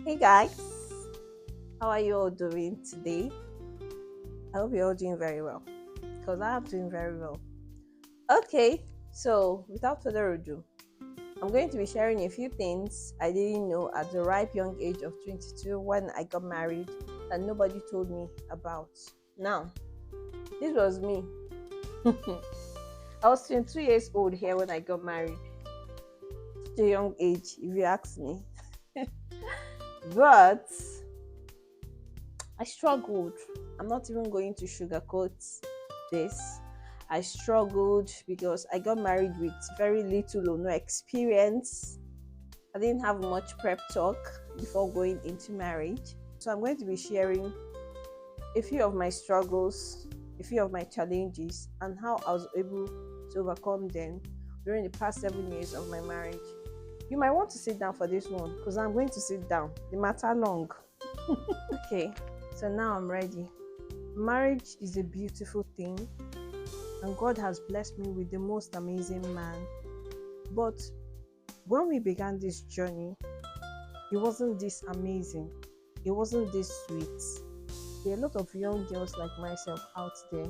Hey guys, how are you all doing today? I hope you're all doing very well because I'm doing very well. Okay, so without further ado, I'm going to be sharing a few things I didn't know at the ripe young age of 22 when I got married that nobody told me about. Now, this was me. I was 22 years old here when I got married. Such a young age, if you ask me. But I struggled. I'm not even going to sugarcoat this. I struggled because I got married with very little or no experience. I didn't have much prep talk before going into marriage. So I'm going to be sharing a few of my struggles, a few of my challenges, and how I was able to overcome them during the past 7 years of my marriage. You might want to sit down for this one because I'm going to sit down. The matter long. Okay, so now I'm ready. Marriage is a beautiful thing, and God has blessed me with the most amazing man. But when we began this journey, it wasn't this amazing, it wasn't this sweet. There are a lot of young girls like myself out there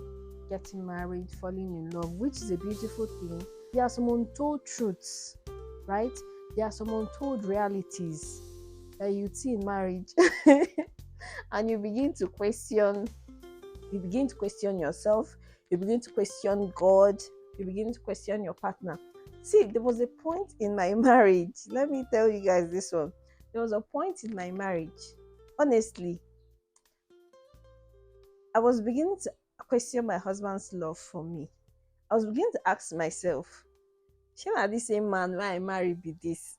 getting married, falling in love, which is a beautiful thing. There are some untold truths, right? There are some untold realities that you see in marriage, and you begin to question yourself, you begin to question God, you begin to question your partner. See, there was a point in my marriage. Let me tell you guys this one. There was a point in my marriage. Honestly, I was beginning to question my husband's love for me. I was beginning to ask myself, should I the same man when I marry be this?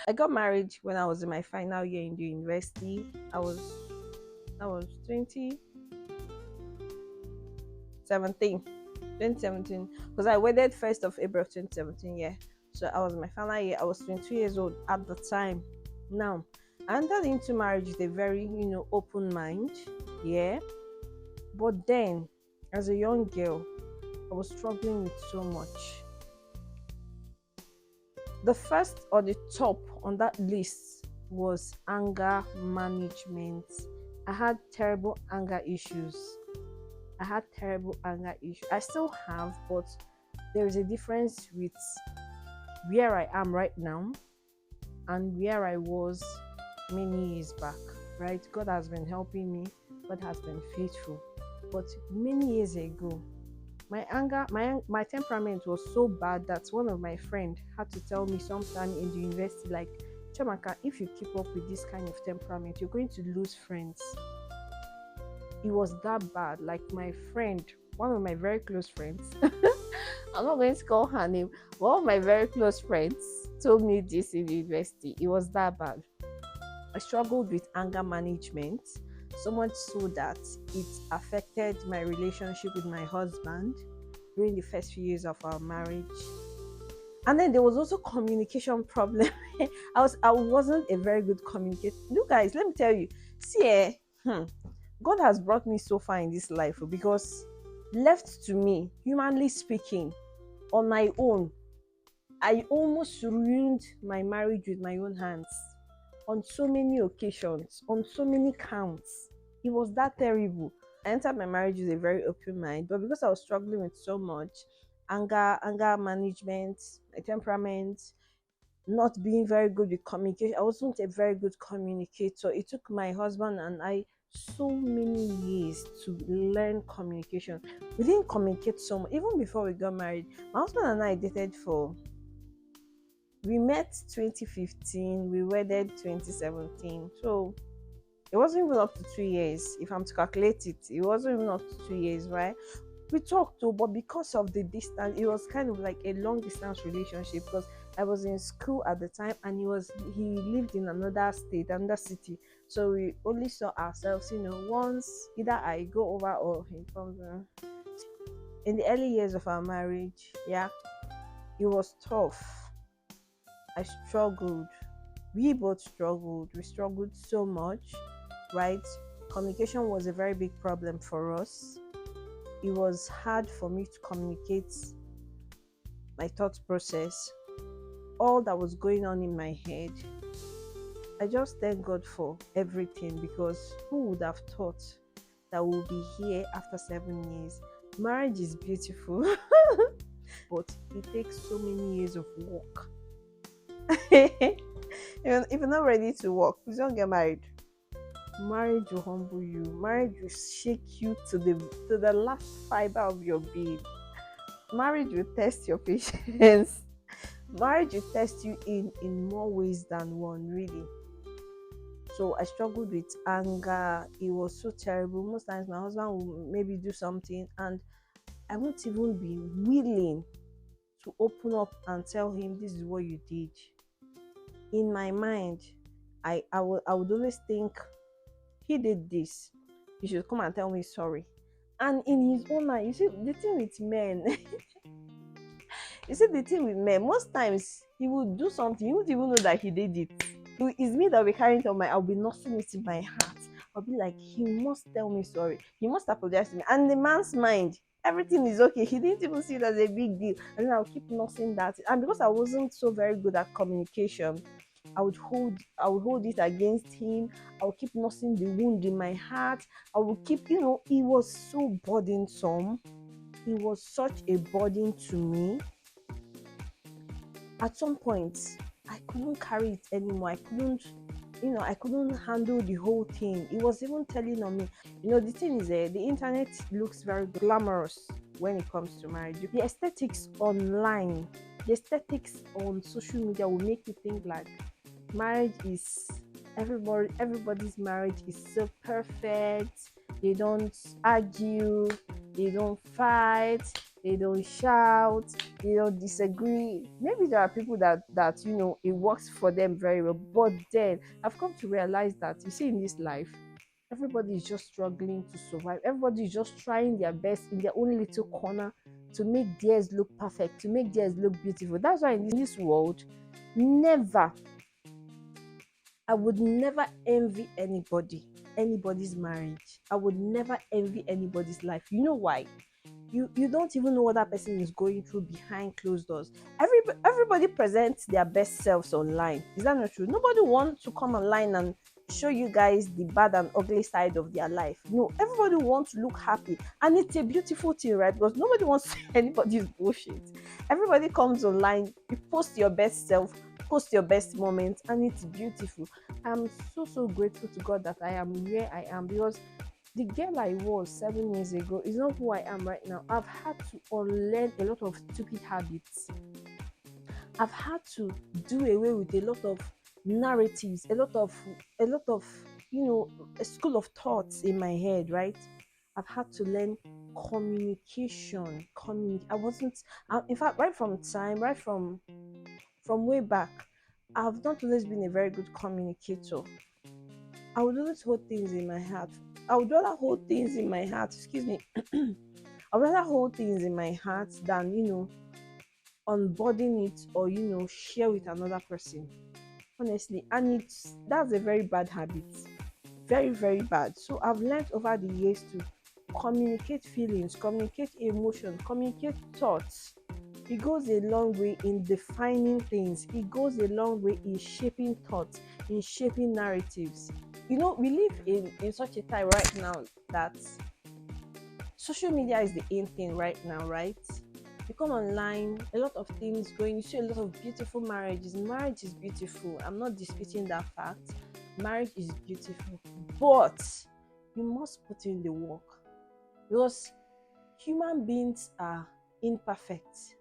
I got married when I was in my final year in the university. I was 2017. 2017, because I wedded 1st of April of 2017. Yeah, so I was in my final year. I was 22 years old at the time. Now, I entered into marriage with a very open mind. Yeah, but then as a young girl, I was struggling with so much. The first or the top on that list was anger management. I had terrible anger issues. I still have, but there is a difference with where I am right now and where I was many years back, right? God has been helping me, God has been faithful. But many years ago, my temperament was so bad that one of my friends had to tell me sometime in the university, like, Chamaka, if you keep up with this kind of temperament, you're going to lose friends. It was that bad. Like my friend, one of my very close friends, I'm not going to call her name. One of my very close friends told me this in university. It was that bad. I struggled with anger management, so much so that it affected my relationship with my husband during the first few years of our marriage. And then there was also communication problem. I wasn't a very good communicator. You guys, let me tell you, see, God has brought me so far in this life because left to me, humanly speaking, on my own, I almost ruined my marriage with my own hands on so many occasions, on so many counts. It was that terrible. I entered my marriage with a very open mind, but because I was struggling with so much anger management, my temperament, not being very good with communication. I wasn't a very good communicator. It took my husband and I so many years to learn communication. We didn't communicate so much. Even before we got married, my husband and I dated for, we met 2015, we wedded 2017. So it wasn't even up to 2 years. If I'm to calculate it, it wasn't even up to 2 years, right? We talked though, but because of the distance, it was kind of like a long distance relationship because I was in school at the time and he lived in another state, another city. So we only saw ourselves, once either I go over or he comes. In the early years of our marriage, yeah, it was tough. I struggled. We both struggled. We struggled so much, right? Communication was a very big problem for us. It was hard for me to communicate my thought process, all that was going on in my head. I just thank God for everything, because who would have thought that we'll be here after 7 years? Marriage is beautiful, but it takes so many years of work. If you're not ready to work, please don't get married. Marriage will humble you. Marriage will shake you to the last fiber of your being. Marriage will test your patience. Marriage will test you in more ways than one, really. So I struggled with anger. It was so terrible. Most times my husband will maybe do something and I won't even be willing to open up and tell him this is what you did. In my mind, I would always think he did this. He should come and tell me sorry. And in his own mind, you see the thing with men, most times he would do something, you wouldn't even know that he did it. It's me that will be carrying it on I'll be nursing it in my heart. I'll be like, he must tell me sorry. He must apologize to me. And the man's mind, everything is okay. He didn't even see it as a big deal. And then I'll keep nursing that. And because I wasn't so very good at communication, I would hold it against him. I would keep nursing the wound in my heart. I would keep, it was so burdensome. It was such a burden to me. At some point, I couldn't carry it anymore. I couldn't handle the whole thing. It was even telling on me. The thing is, the internet looks very glamorous when it comes to marriage. The aesthetics online, the aesthetics on social media will make you think like marriage is everybody's marriage is so perfect. They don't argue, they don't fight, they don't shout, they don't disagree. Maybe there are people that it works for them very well, but then I've come to realize that, you see, in this life, everybody is just struggling to survive. Everybody is just trying their best in their own little corner to make theirs look perfect, to make theirs look beautiful. That's why in this world, I would never envy anybody's marriage. I would never envy anybody's life. You know why? You don't even know what that person is going through behind closed doors. Everybody presents their best selves online. Is that not true? Nobody wants to come online and show you guys the bad and ugly side of their life. No, everybody wants to look happy, and it's a beautiful thing, right? Because nobody wants to see anybody's bullshit. Everybody comes online, you post your best self, post your best moments, and it's beautiful. I'm so grateful to God that I am where I am, because the girl I was 7 years ago is not who I am right now. I've had to unlearn a lot of stupid habits. I've had to do away with a lot of narratives, a lot of a school of thoughts in my head, right? I've had to learn communication. I wasn't. In fact, right from way back, I've not always been a very good communicator. I would always hold things in my heart. I would rather hold things in my heart. Excuse me. I would rather hold things in my heart than unboarding it or share with another person. Honestly, and that's a very bad habit. Very, very bad. So I've learned over the years to communicate feelings, communicate emotions, communicate thoughts. It goes a long way in defining things. It goes a long way in shaping thoughts, in shaping narratives. We live in such a time right now that social media is the in thing right now, right? You come online, a lot of things going, you see a lot of beautiful marriages. Marriage is beautiful. I'm not disputing that fact. Marriage is beautiful, but you must put in the work, because human beings are imperfect.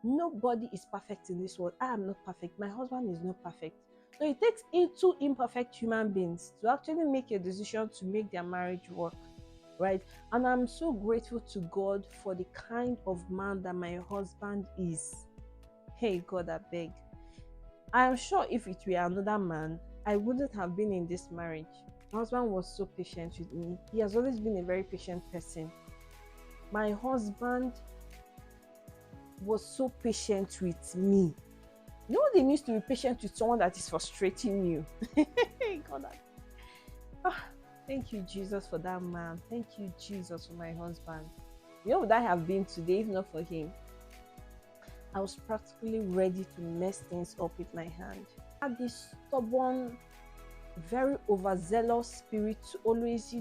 Nobody is perfect in this world. I am not perfect. My husband is not perfect. So it takes two imperfect human beings to actually make a decision to make their marriage work, right? And I'm so grateful to God for the kind of man that my husband is. Hey, God, I beg. I am sure if it were another man, I wouldn't have been in this marriage. My husband was so patient with me. He has always been a very patient person. My husband was so patient with me. You know what it means to be patient with someone that is frustrating you? God, thank you, Jesus, for that man. Thank you, Jesus, for my husband. You know what I have been today if not for him? I was practically ready to mess things up with my hand. I had this stubborn very overzealous spirit to always,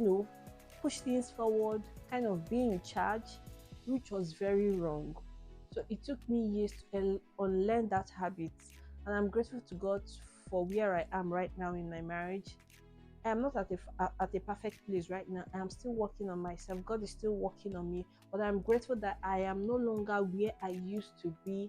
push things forward, kind of being in charge, which was very wrong. So it took me years to unlearn that habit. And I'm grateful to God for where I am right now in my marriage. I am not at a perfect place right now. I am still working on myself. God is still working on me. But I'm grateful that I am no longer where I used to be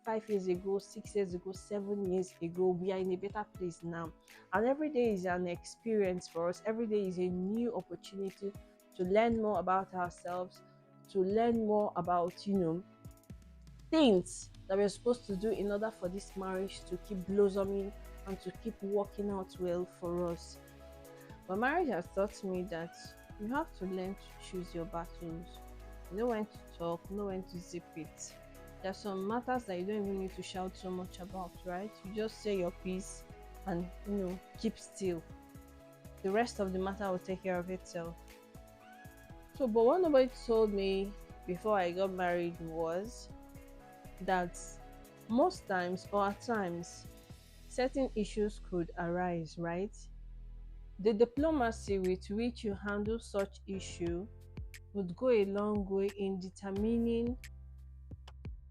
5 years ago, 6 years ago, 7 years ago. We are in a better place now. And every day is an experience for us. Every day is a new opportunity to learn more about ourselves, to learn more about, things that we're supposed to do in order for this marriage to keep blossoming and to keep working out well for us. But marriage has taught me that you have to learn to choose your battles. You know when to talk, know when to zip it. There are some matters that you don't even need to shout so much about, right? You just say your piece and keep still. The rest of the matter will take care of itself. So, but what nobody told me before I got married was that most times or at times certain issues could arise, right? The diplomacy with which you handle such issue would go a long way in determining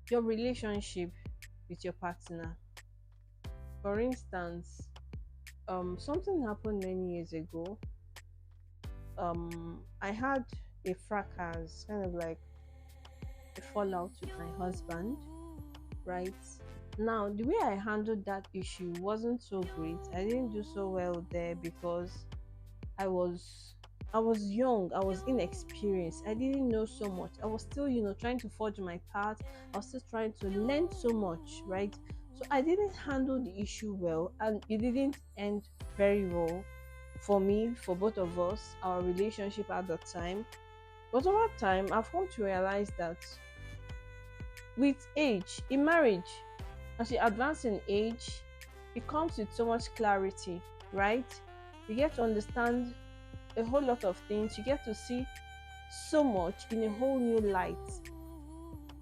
your relationship with your partner. For instance, something happened many years ago. I had a fracas, kind of like a fallout with my husband, right? Now, the way I handled that issue wasn't so great. I didn't do so well there because I was I was young, I was inexperienced, I didn't know so much. I was still, trying to forge my path. I was still trying to learn so much, right? So I didn't handle the issue well and it didn't end very well for me, for both of us, our relationship at the time. But over time, I've come to realize that with age, in marriage, as you advance in age, it comes with so much clarity, right? You get to understand a whole lot of things. You get to see so much in a whole new light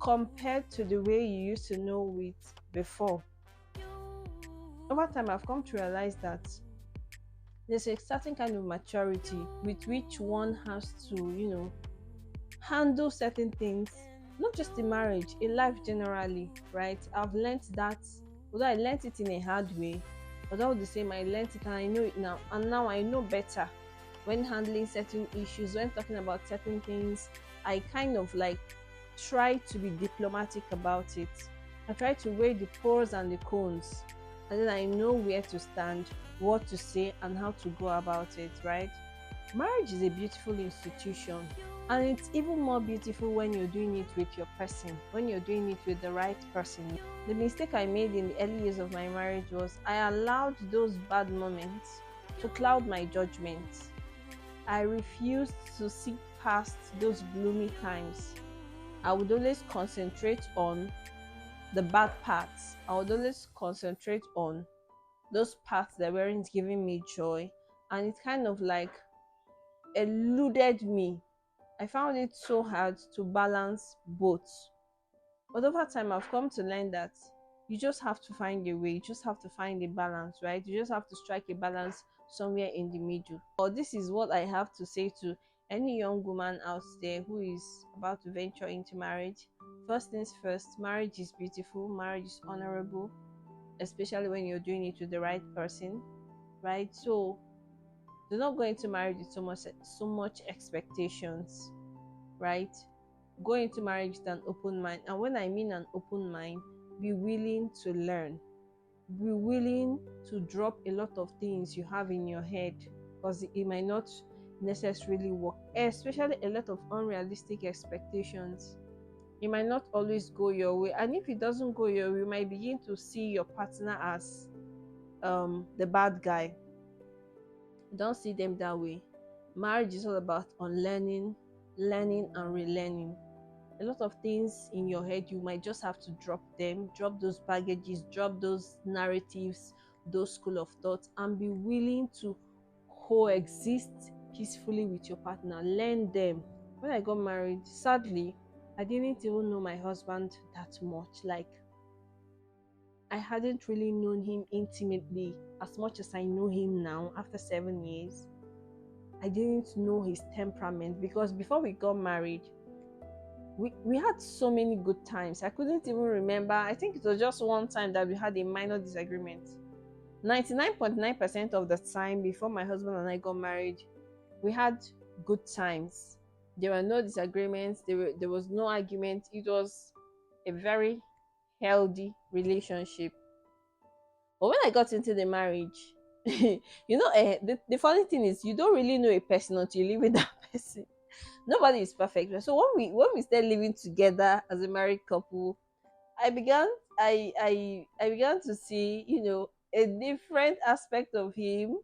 compared to the way you used to know it before. Over time, I've come to realize that there's a certain kind of maturity with which one has to, handle certain things, not just in marriage, in life generally, right? I've learned that, although I learned it in a hard way, but all the same, I learned it and I know it now. And now I know better when handling certain issues, when talking about certain things. I kind of like try to be diplomatic about it. I try to weigh the pros and the cons, and then I know where to stand, what to say, and how to go about it, right? Marriage is a beautiful institution, and it's even more beautiful when you're doing it with your person, when you're doing it with the right person. The mistake I made in the early years of my marriage was I allowed those bad moments to cloud my judgment. I refused to see past those gloomy times. I would always concentrate on the bad parts. I would always concentrate on those parts that weren't giving me joy, and it kind of like eluded me. I found it so hard to balance both. But over time, I've come to learn that you just have to find a way, you just have to find a balance, right? You just have to strike a balance somewhere in the middle. Or this is what I have to say to any young woman out there who is about to venture into marriage. First things first, marriage is beautiful, marriage is honorable, especially when you're doing it with the right person, right? So do not go into marriage with so much expectations, right? Go into marriage with an open mind. And when I mean an open mind, be willing to learn. Be willing to drop a lot of things you have in your head because it might not necessarily work, especially a lot of unrealistic expectations. It might not always go your way. And if it doesn't go your way, you might begin to see your partner as the bad guy. Don't see them that way. Marriage is all about unlearning, learning, and relearning. A lot of things in your head, you might just have to drop them, drop those baggages, drop those narratives, those school of thoughts, and be willing to coexist peacefully with your partner. Learn them. When I got married, sadly, I didn't even know my husband that much. Like, I hadn't really known him intimately as much as I know him now after 7 years. I didn't know his temperament because before we got married, we had so many good times. I couldn't even remember. I think it was just one time that we had a minor disagreement. 99.9% of the time before my husband and I got married, we had good times. There were no disagreements, there was no argument. It was a very healthy relationship. But when I got into the marriage, the funny thing is you don't really know a person until you live with that person. Nobody is perfect. So when we started living together as a married couple, I began I began to see, a different aspect of him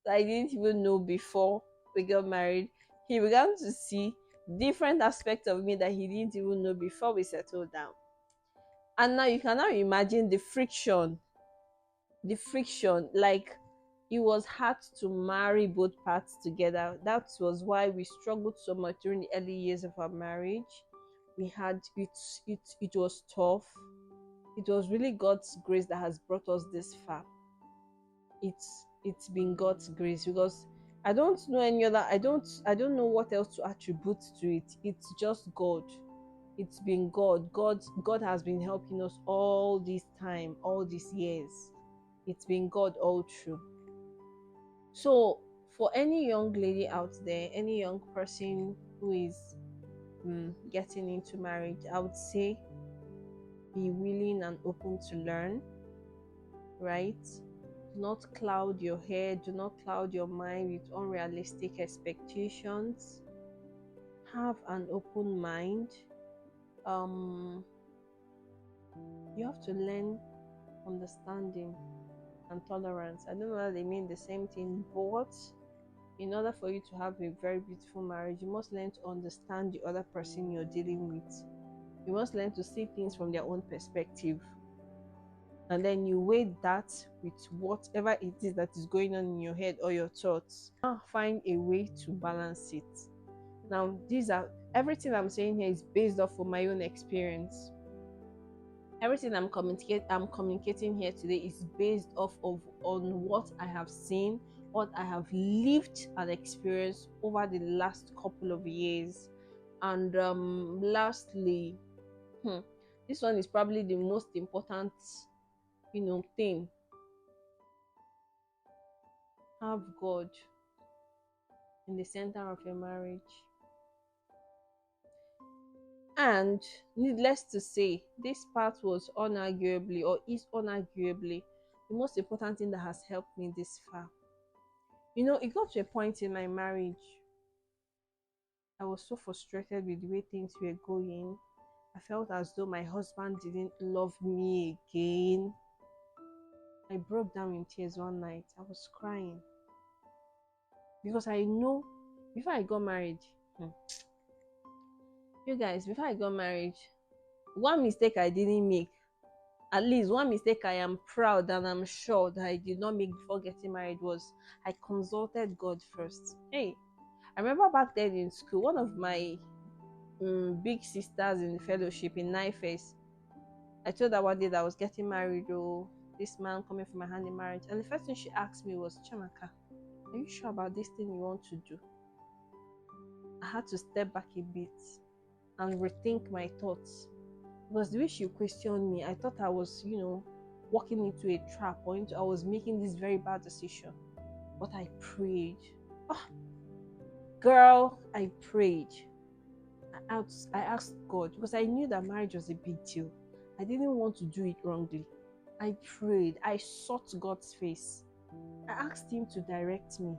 that I didn't even know before we got married. He began to see different aspects of me that he didn't even know before we settled down. And now you can now imagine the friction, like it was hard to marry both parts together. That was why we struggled so much during the early years of our marriage. We had it was tough. It was really God's grace that has brought us this far. It's been God's grace, because I don't know any other I don't know what else to attribute to it. It's just God. It's been God has been helping us all this time, all these years. It's been God all through. So for any young lady out there, any young person who is getting into marriage, I would say be willing and open to learn, right? Do not cloud your head, do not cloud your mind with unrealistic expectations. Have an open mind. You have to learn understanding and tolerance. I don't know whether they mean the same thing, but in order for you to have a very beautiful marriage, you must learn to understand the other person you're dealing with. You must learn to see things from their own perspective. And then you weigh that with whatever it is that is going on in your head or your thoughts. Now find a way to balance it. Now, everything I'm saying here is based off of my own experience. Everything I'm communicating here today is based off of on what I have seen, what I have lived and experienced over the last couple of years. And lastly, this one is probably the most important thing. Have God in the center of your marriage. And needless to say, this part was unarguably, or is unarguably, the most important thing that has helped me this far. It got to a point in my marriage, I was so frustrated with the way things were going. I felt as though my husband didn't love me again. I broke down in tears one night. I was crying. Because I know, before I got married, you guys, before I got married, one mistake I didn't make, at least one mistake I am proud and I'm sure that I did not make before getting married, was I consulted God first. Hey, I remember back then in school, one of my big sisters in the fellowship in NIFES, I told her one day that I was getting married, this man coming for my hand in marriage. And the first thing she asked me was, Chamaka, are you sure about this thing you want to do? I had to step back a bit and rethink my thoughts. Because the way she questioned me, I thought I was, walking into a trap, or I was making this very bad decision. But I prayed. Girl, I prayed. I asked God, because I knew that marriage was a big deal. I didn't want to do it wrongly. I prayed. I sought God's face. I asked him to direct me.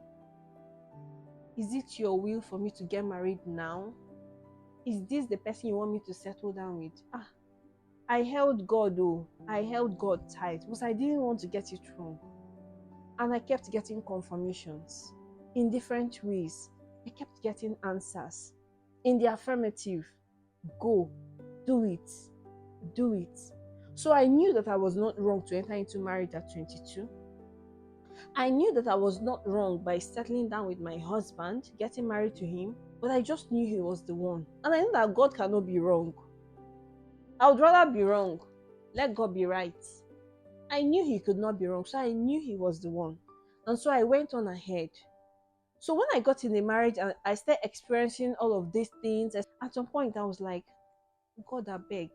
Is it your will for me to get married now? Is this the person you want me to settle down with? I held God tight, because I didn't want to get it wrong. And I kept getting confirmations in different ways. I kept getting answers in the affirmative. Go, do it. So I knew that I was not wrong to enter into marriage at 22. I knew that I was not wrong by settling down with my husband, getting married to him, but I just knew he was the one. And I know that God cannot be wrong. I would rather be wrong. Let God be right. I knew he could not be wrong, so I knew he was the one. And so I went on ahead. So when I got in the marriage and I started experiencing all of these things, at some point I was like, God, I beg.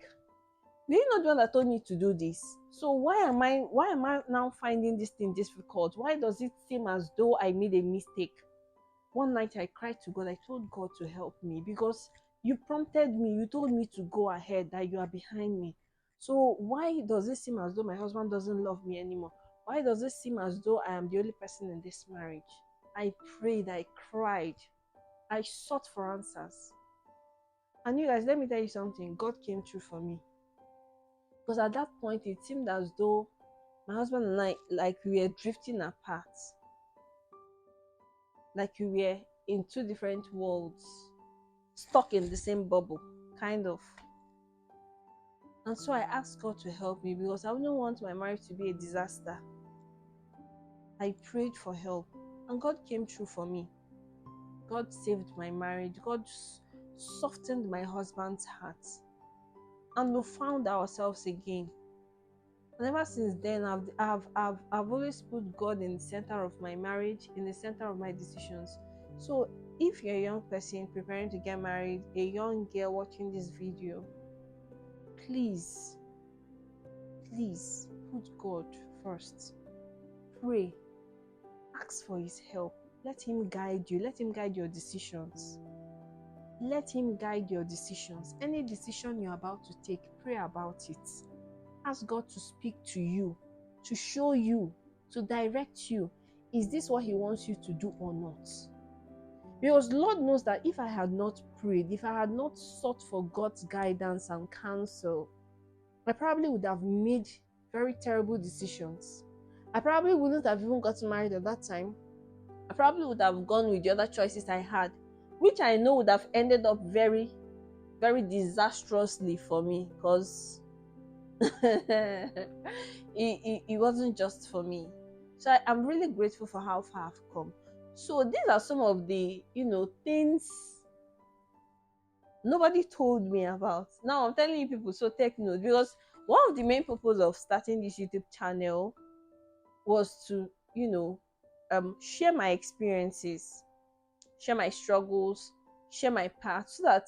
Were you not the one that told me to do this? So why am I now finding this thing difficult? Why does it seem as though I made a mistake? One night I cried to God. I told God to help me because you prompted me, you told me to go ahead, that you are behind me. So why does it seem as though my husband doesn't love me anymore? Why does it seem as though I am the only person in this marriage? I prayed, I cried, I sought for answers. And you guys, let me tell you something. God came through for me. Because at that point, it seemed as though my husband and I, like we were drifting apart. Like we were in two different worlds, stuck in the same bubble, kind of. And so I asked God to help me because I wouldn't want my marriage to be a disaster. I prayed for help, and God came through for me. God saved my marriage. God softened my husband's heart. And we found ourselves again. And ever since then, I've always put God in the center of my marriage, in the center of my decisions. So if you're a young person preparing to get married, a young girl watching this video, please put God first. Pray. Ask for his help. Let him guide you. Let him guide your decisions. Let him guide your decisions. Any decision you're about to take, pray about it. Ask God to speak to you, to show you, to direct you. Is this what he wants you to do or not? Because Lord knows that if I had not prayed, if I had not sought for God's guidance and counsel, I probably would have made very terrible decisions. I probably wouldn't have even gotten married at that time. I probably would have gone with the other choices I had, which I know would have ended up very, very disastrously for me, because it wasn't just for me. So I'm really grateful for how far I've come. So these are some of the things nobody told me about. Now I'm telling you people, so take note, because one of the main purpose of starting this YouTube channel was to share my experiences, share my struggles, share my path, so that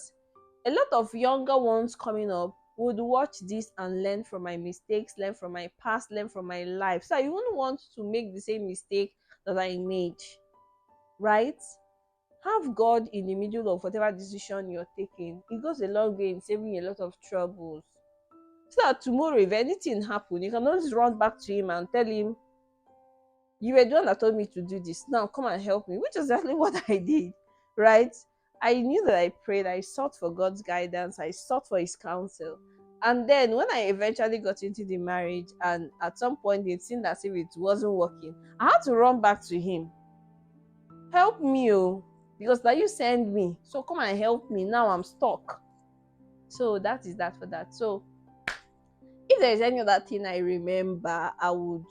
a lot of younger ones coming up would watch this and learn from my mistakes, learn from my past, learn from my life. So you wouldn't want to make the same mistake that I made, right? Have God in the middle of whatever decision you're taking. It goes a long way in saving a lot of troubles. So that tomorrow, if anything happens, you can always run back to him and tell him, you were the one that told me to do this. Now come and help me, which is exactly what I did, right? I knew that I prayed, I sought for God's guidance, I sought for his counsel. And then when I eventually got into the marriage, and at some point it seemed as if it wasn't working, I had to run back to him. Help me, oh, because that you send me. So come and help me. Now I'm stuck. So that is that for that. So if there is any other thing I remember, I would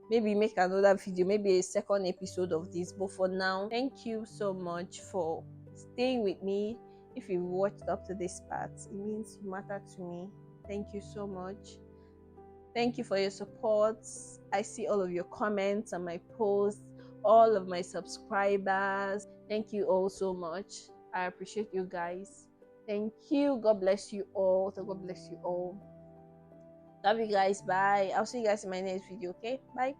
maybe make another video, maybe a second episode of this. But for now, thank you so much for staying with me. If you watched up to this part, it means you matter to me. Thank you so much. Thank you for your support. I see all of your comments on my posts, all of my subscribers. Thank you all so much. I appreciate you guys. Thank you. God bless you all. So God bless you all. Love you guys. Bye. I'll see you guys in my next video. Okay, bye.